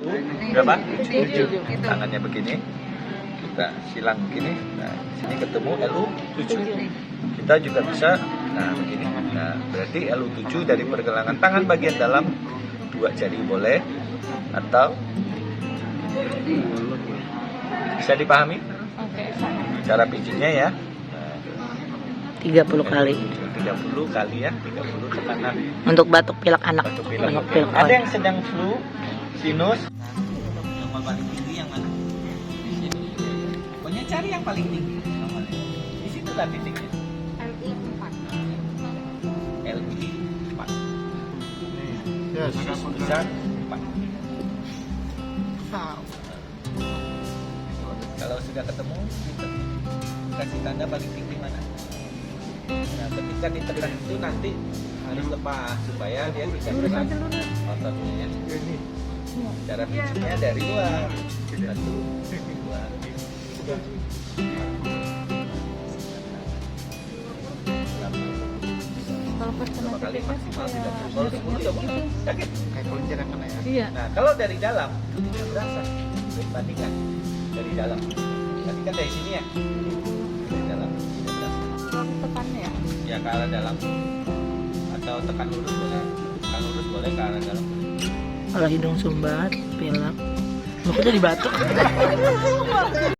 Berapa? 7. Tangannya begini. Kita silang begini. Nah, sini ketemu LU 7. Kita juga bisa begini. Nah, berarti LU 7 dari pergelangan tangan bagian dalam 2 jari boleh atau bisa dipahami? Cara pijitnya ya. 30 kali. 30 kali ya, 30 tekanan. Untuk batuk pilek anak. Batuk pilek. Batuk pilek. Ada yang sedang flu, sinus. Yang paling tinggi yang mana? Di sini. Pokoknya cari yang paling tinggi. Di situ lah titiknya. LI 4. Khusus besar 4. Kalau sudah ketemu, kita kasih tanda paling tinggi mana. Nah, ketika ditekan itu nanti harus lepas supaya dia tidak kena ototnya ya. Cara pijitnya dari luar. 1, 2, 3. Kali maksimal 30. Kalau 10 ya sakit. Kayak kelinci yang kena ya. Iya. Nah, kalau dari dalam itu tidak berasa. Bandingkan dari dalam. Bandingkan dari sini ya. Dari dalam tidak berasa. Tekan ya. Ya ke arah dalam atau tekan lurus boleh. Tekan lurus boleh ke arah dalam. Kalau hidung sumbat, pilek. Makanya jadi batuk.